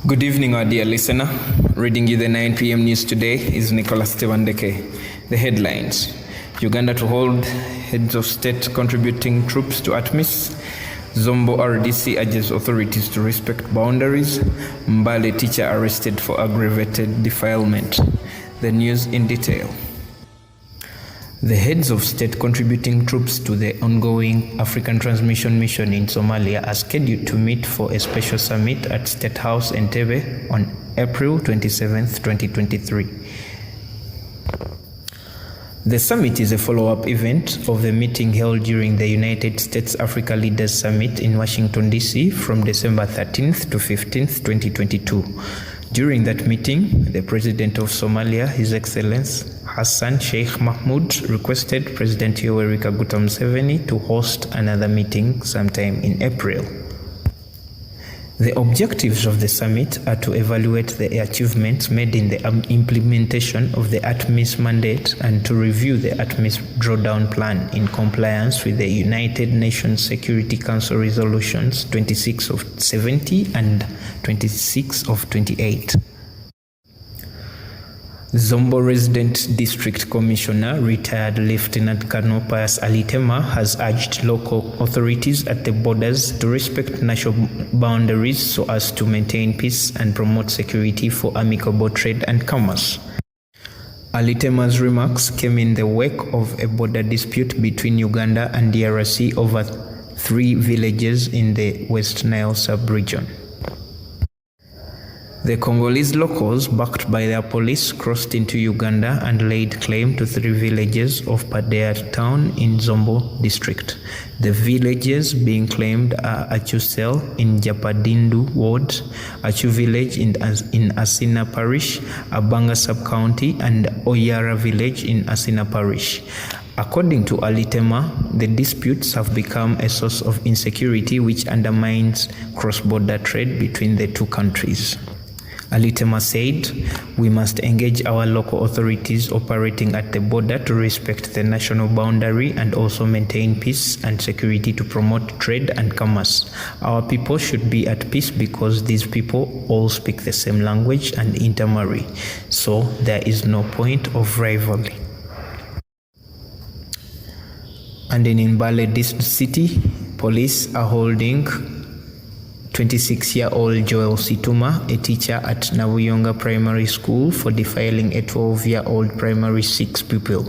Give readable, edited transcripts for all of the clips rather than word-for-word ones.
Good evening, our dear listener. Reading you the 9 p.m. news today is Nicholas Tewandeke. The headlines: Uganda to hold heads of state contributing troops to ATMIS. Zombo RDC urges authorities to respect boundaries. Mbale teacher arrested for aggravated defilement. The news in detail. The heads of state contributing troops to the ongoing African Transmission Mission in Somalia are scheduled to meet for a special summit at State House Entebbe on April 27, 2023. The summit is a follow-up event of the meeting held during the United States Africa Leaders Summit in Washington, D.C. from December 13th to 15th, 2022. During that meeting, the President of Somalia, His Excellency Hassan Sheikh Mahmoud, requested President Yoweri Kaguta Museveni to host another meeting sometime in April. The objectives of the summit are to evaluate the achievements made in the implementation of the ATMIS mandate and to review the ATMIS drawdown plan in compliance with the United Nations Security Council resolutions 26 of 70 and 26 of 28. Zombo Resident District Commissioner, retired Lieutenant Colonel Pius Alitema, has urged local authorities at the borders to respect national boundaries so as to maintain peace and promote security for amicable trade and commerce. Alitema's remarks came in the wake of a border dispute between Uganda and DRC over 3 villages in the West Nile sub-region. The Congolese locals, backed by their police, crossed into Uganda and laid claim to 3 villages of Padea town in Zombo district. The villages being claimed are Achusel in Japadindu ward, Achu village in Asina parish, Abanga sub-county, and Oyara village in Asina parish. According to Alitema, the disputes have become a source of insecurity which undermines cross-border trade between the 2 countries. Alitema said, "We must engage our local authorities operating at the border to respect the national boundary and also maintain peace and security to promote trade and commerce. Our people should be at peace because these people all speak the same language and intermarry, so there is no point of rivalry." And in Mbale city, police are holding 26-year-old Joel Situma, a teacher at Nabuyonga Primary School, for defiling a 12-year-old primary 6 pupil.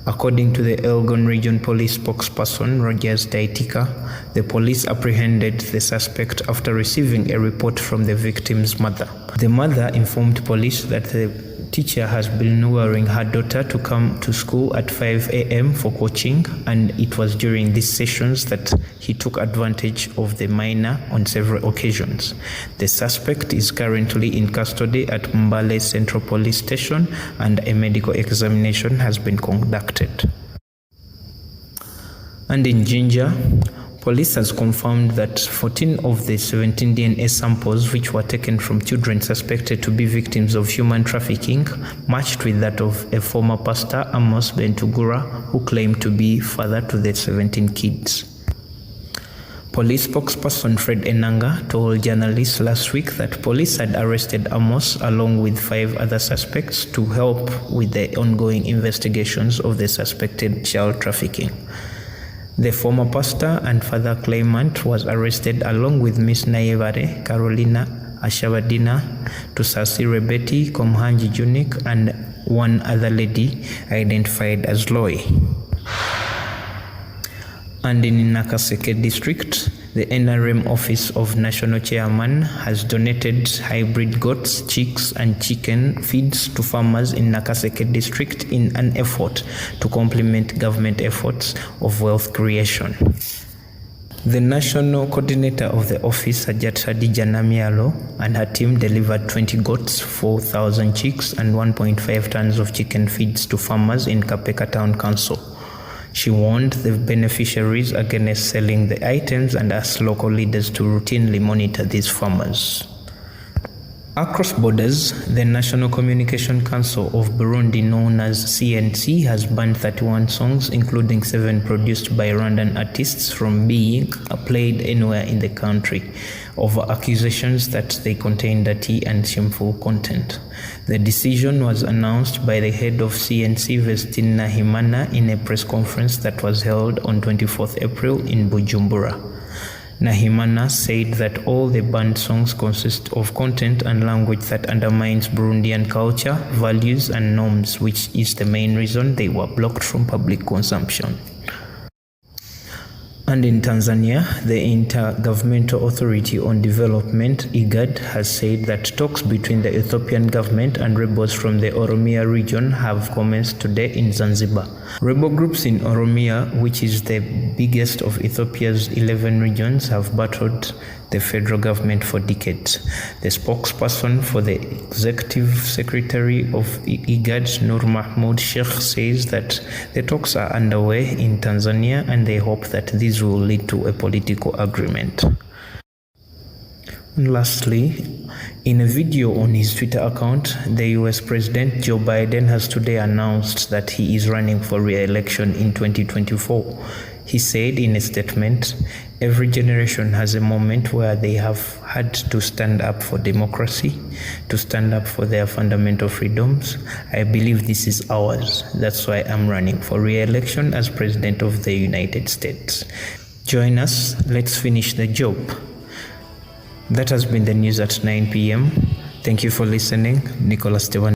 According to the Elgon Region Police spokesperson Rogers Daitika, the police apprehended the suspect after receiving a report from the victim's mother. The mother informed police that the teacher has been luring her daughter to come to school at 5 a.m. for coaching, and it was during these sessions that he took advantage of the minor on several occasions. The suspect is currently in custody at Mbale Central Police Station and a medical examination has been conducted. And in Jinja, police has confirmed that 14 of the 17 DNA samples which were taken from children suspected to be victims of human trafficking matched with that of a former pastor, Amos Bentugura, who claimed to be father to the 17 kids. Police spokesperson Fred Enanga told journalists last week that police had arrested Amos along with 5 other suspects to help with the ongoing investigations of the suspected child trafficking. The former pastor and father claimant was arrested along with Miss Naivare, Carolina Ashabadina, Tusasi Rebeti, Komhanji Junik, and one other lady identified as Loy. And in Nakaseke district, the NRM Office of National Chairman has donated hybrid goats, chicks, and chicken feeds to farmers in Nakaseke district in an effort to complement government efforts of wealth creation. The national coordinator of the office, Ajat Hadija Namialo, and her team delivered 20 goats, 4,000 chicks, and 1.5 tons of chicken feeds to farmers in Kapeka Town Council. She warned the beneficiaries against selling the items and asked local leaders to routinely monitor these farmers. Across borders, the National Communication Council of Burundi, known as CNC, has banned 31 songs, including 7 produced by Rwandan artists, from being played anywhere in the country over accusations that they contain dirty and shameful content. The decision was announced by the head of CNC, Vestine Nahimana, in a press conference that was held on 24th April in Bujumbura. Nahimana said that all the banned songs consist of content and language that undermines Burundian culture, values, and norms, which is the main reason they were blocked from public consumption. And in Tanzania, the Intergovernmental Authority on Development, IGAD, has said that talks between the Ethiopian government and rebels from the Oromia region have commenced today in Zanzibar. Rebel groups in Oromia, which is the biggest of Ethiopia's 11 regions, have battled the federal government for decades. The spokesperson for the executive secretary of IGAD, Nur Mahmoud Sheikh, says that the talks are underway in Tanzania and they hope that these will lead to a political agreement. And lastly, in a video on his Twitter account, the US President Joe Biden has today announced that he is running for re-election in 2024. He said in a statement, "Every generation has a moment where they have had to stand up for democracy, to stand up for their fundamental freedoms. I believe this is ours. That's why I'm running for re-election as President of the United States. Join us. Let's finish the job." That has been the news at 9 p.m. Thank you for listening. Nicholas Stevan.